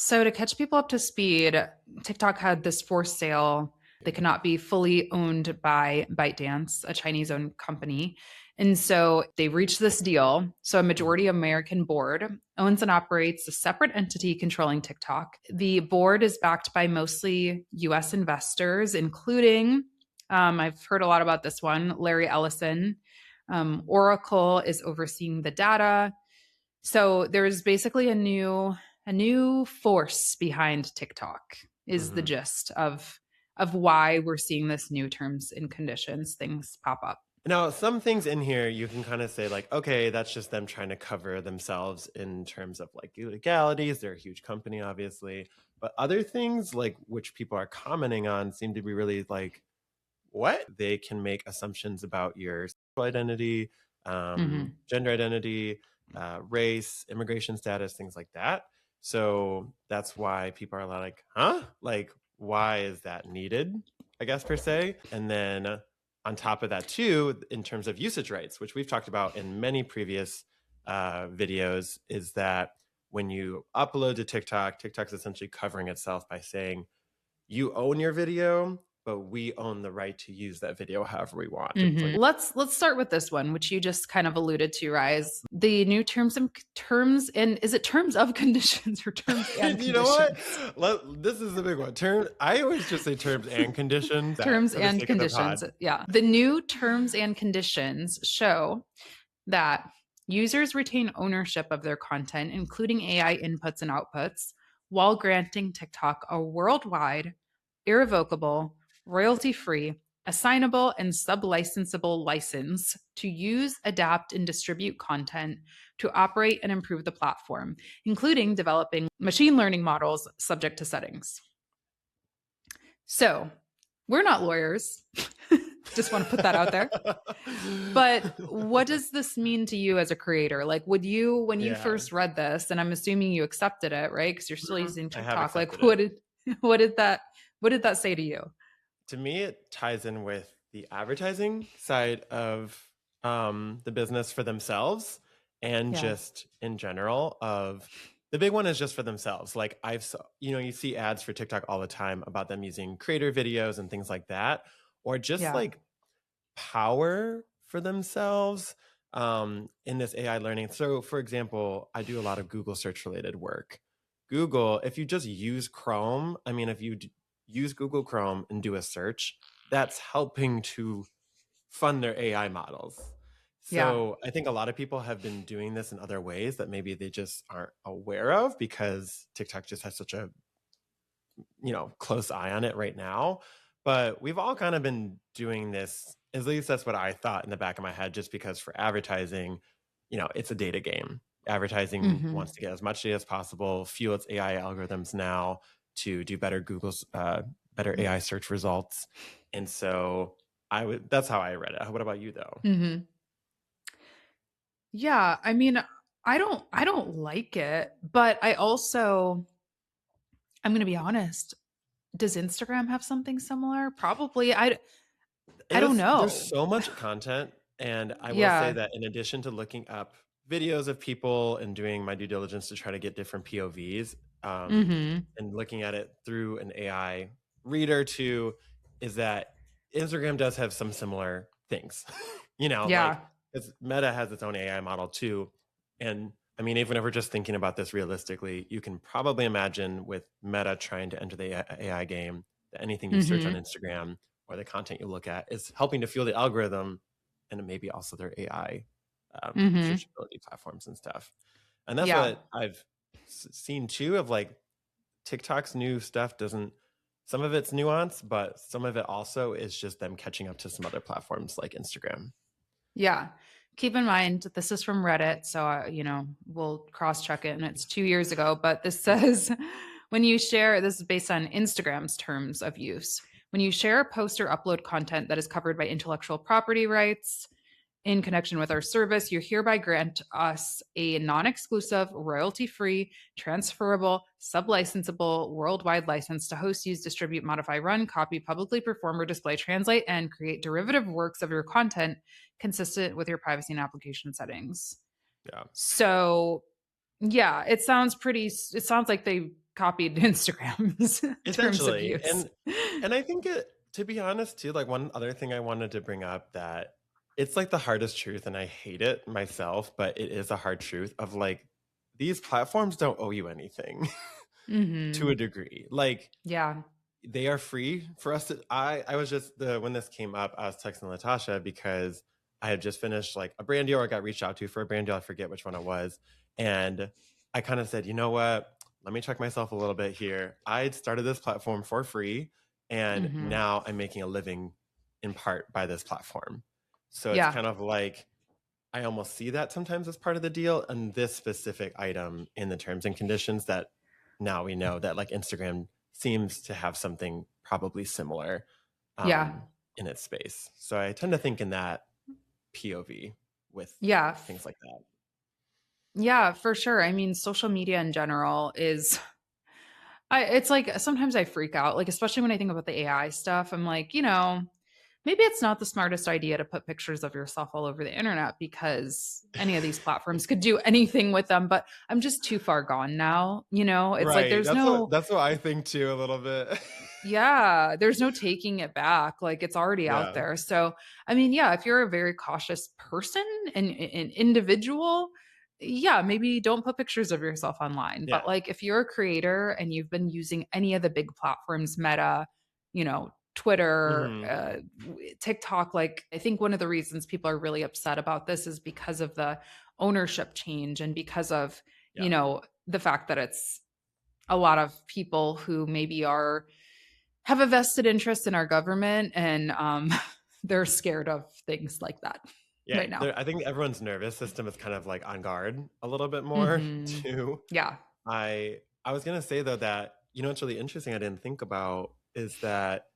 So to catch people up to speed, TikTok had this for sale. They cannot be fully owned by ByteDance, a Chinese-owned company. And so they reached this deal. So a majority American board owns and operates a separate entity controlling TikTok. The board is backed by mostly US investors, including, I've heard a lot about this one, Larry Ellison. Oracle is overseeing the data. So there's basically a new force behind TikTok is the Mhm. gist of why we're seeing this new terms and conditions things pop up. Now, some things in here you can kind of say, like, okay, that's just them trying to cover themselves in terms of like illegalities. They're a huge company, obviously. But other things, like which people are commenting on, seem to be really like, what? They can make assumptions about your sexual identity, Hmm. gender identity, race, immigration status, things like that. So that's why people are like, huh? Like, why is that needed? I guess, per se. And then on top of that, too, in terms of usage rights, which we've talked about in many previous videos, is that when you upload to TikTok, TikTok's essentially covering itself by saying, you own your video, but we own the right to use that video however we want. It's like, Let's start with this one, which you just kind of alluded to, Rise. The new terms and is it terms of conditions or terms and you know what? conditions? This is the big one. I always just say terms and conditions Terms for the and sake of the conditions. pod. Yeah. The new terms and conditions show that users retain ownership of their content, including AI inputs and outputs, while granting TikTok a worldwide, irrevocable, royalty free, assignable, and sublicensable license to use, adapt, and distribute content to operate and improve the platform, including developing machine learning models subject to settings. So, we're not lawyers. Just want to put that out there. But what does this mean to you as a creator? Like, would you, when you Yeah. first read this, and I'm assuming you accepted it, right? Because you're still Mhm. using I have TikTok. Like, accepted it. what did that, what did that say to you? To me, it ties in with the advertising side of the business for themselves, and Yeah. just in general of the big one is just for themselves. Like you see ads for TikTok all the time about them using creator videos and things like that, or just Yeah. like power for themselves in this AI learning. So, for example, I do a lot of Google search related work. Google, if you just use Chrome, I mean, if you use Google Chrome and do a search, that's helping to fund their AI models. Yeah. So I think a lot of people have been doing this in other ways that maybe they just aren't aware of because TikTok just has such a close eye on it right now. But we've all kind of been doing this, at least that's what I thought in the back of my head, just because for advertising, it's a data game. Advertising Hmm. wants to get as much data as possible, fuel its AI algorithms now to do better AI search results. And so that's how I read it. What about you though? Hmm. Yeah. I mean, I don't like it, but I'm going to be honest. Does Instagram have something similar? Probably. I don't There's know. so much content, and I will say Yeah. that in addition to looking up videos of people and doing my due diligence to try to get different POVs, Hmm. and looking at it through an AI reader too, is that Instagram does have some similar things. Like Yeah. Meta has its own AI model too, and I mean, even if we're just thinking about this realistically, you can probably imagine with Meta trying to enter the AI game that anything you search on Hmm. Instagram or the content you look at is helping to fuel the algorithm and maybe also their AI Hmm. searchability platforms and stuff. And that's Yeah. what I've seen too of like TikTok's new stuff doesn't, some of it's nuance, but some of it also is just them catching up to some other platforms like Instagram. Yeah. Keep in mind, this is from Reddit. So, we'll cross check it. And it's 2 years ago. But this says when you share, this is based on Instagram's terms of use. When you share a post or upload content that is covered by intellectual property rights, in connection with our service, you hereby grant us a non exclusive, royalty free, transferable, sublicensable, worldwide license to host, use, distribute, modify, run, copy, publicly perform, or display, translate, and create derivative works of your content consistent with your privacy and application settings. Yeah. So, yeah, it sounds like they copied Instagram's terms of Essentially. use. And I think it, to be honest too, like one other thing I wanted to bring up, that it's like the hardest truth, and I hate it myself, but it is a hard truth of like, these platforms don't owe you anything to a Hmm. degree. Like, Yeah. they are free for us to, I was just the when this came up, I was texting Latasha because I had just finished like a brand deal, or got reached out to for a brand deal. I forget which one it was. And I kind of said, you know what? Let me check myself a little bit here. I'd started this platform for free, and Hmm. now I'm making a living in part by this platform. So it's Yeah. kind of like, I almost see that sometimes as part of the deal, and this specific item in the terms and conditions, that now we know that like Instagram seems to have something probably similar Yeah. in its space. So I tend to think in that POV with Yeah. things like that. Yeah, for sure. I mean, social media in general is it's like sometimes I freak out, like especially when I think about the AI stuff. I'm like, maybe it's not the smartest idea to put pictures of yourself all over the internet because any of these platforms could do anything with them, but I'm just too far gone now, It's like Right. there's That's what no that's what I think too a little bit. yeah, there's no taking it back. Like it's already out Yeah. there. So, I mean, yeah, if you're a very cautious person and an individual, yeah, maybe don't put pictures of yourself online. But Yeah. like if you're a creator and you've been using any of the big platforms, Meta, Twitter, Hmm. TikTok, like I think one of the reasons people are really upset about this is because of the ownership change and because of, Yeah. the fact that it's a lot of people who maybe have a vested interest in our government and they're scared of things like that Yeah. right now. I think everyone's nervous system is kind of like on guard a little bit more Hmm. too. Yeah. I was gonna say though that, it's really interesting, I didn't think about, is that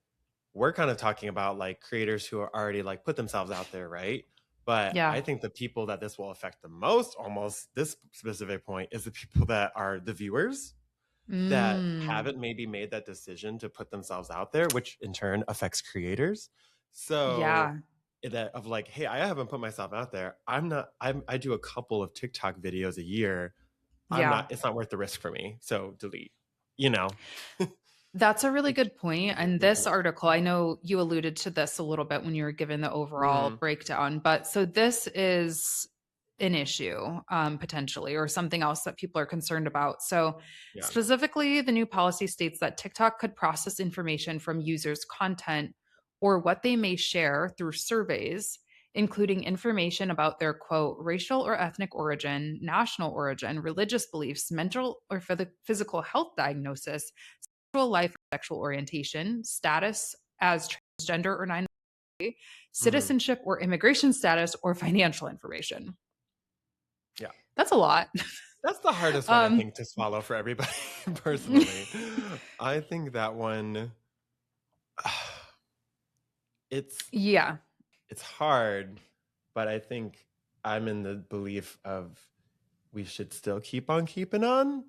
we're kind of talking about like creators who are already like put themselves out there, right? But Yeah. I think the people that this will affect the most, almost this specific point, is the people that are the viewers that Mm. haven't maybe made that decision to put themselves out there, which in turn affects creators. So Yeah. that of like, hey, I haven't put myself out there. I do a couple of TikTok videos a year. Yeah. It's not worth the risk for me. So delete, you know, That's a really which good point. is And this making it. article, I know you alluded to this a little bit when you were given the overall Mhm. breakdown, but so this is an issue potentially, or something else that people are concerned about. So, Yeah. specifically, the new policy states that TikTok could process information from users' content or what they may share through surveys, including information about their quote, racial or ethnic origin, national origin, religious beliefs, mental or physical health diagnosis, life, sexual orientation, status as transgender or non, Mhm. citizenship or immigration status, or financial information. Yeah. That's a lot. That's the hardest one, I um, think, to swallow for everybody, personally. I think that one, it's yeah, it's hard, but I think I'm in the belief of we should still keep on keeping on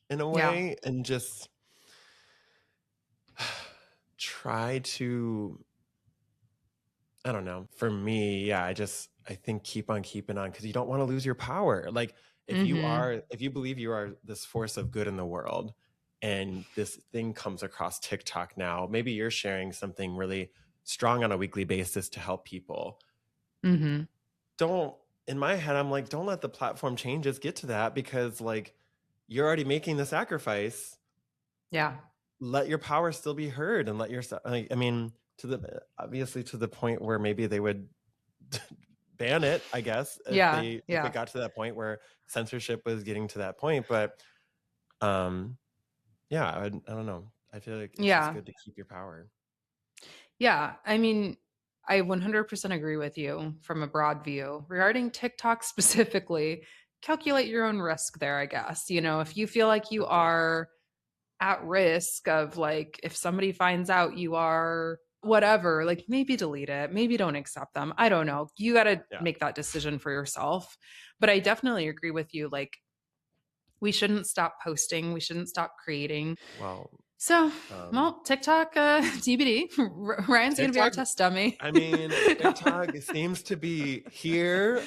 in a yeah, way, and just try to, I don't know. For me, yeah, I think keep on keeping on, because you don't want to lose your power. Like, hmm, if you believe you are this force of good in the world, and this thing comes across TikTok now, maybe you're sharing something really strong on a weekly basis to help people. hmm, Don't, in my head, I'm like, don't let the platform changes get to that, because like, you're already making the sacrifice. yeah, Let your power still be heard, and let your, I mean, to the, obviously to the point where maybe they would ban it, I guess, yeah, if it yeah, got to that point where censorship was getting to that point. But um yeah, I don't know, I feel like it's just yeah, good to keep your power. yeah. I mean, I 100% agree with you from a broad view regarding TikTok specifically. Calculate your own risk there, I guess. If you feel like you Mhm. are at risk of like if somebody finds out you are whatever, like maybe delete it, maybe don't accept them. I don't know. You got to Yeah. make that decision for yourself. But I definitely agree with you. Like we shouldn't stop posting, we shouldn't stop creating. Well, So, um well, TikTok, TBD. Ryan's going to be our TikTok, test dummy. I mean, TikTok seems to be here.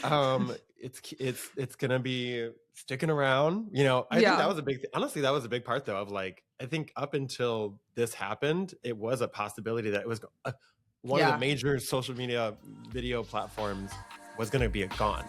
It's gonna be sticking around. You know, I think that Yeah. was a big, honestly, that was a big part though of like, I think up until this happened, it was a possibility that it was one of the Yeah. major social media video platforms was going to be gone.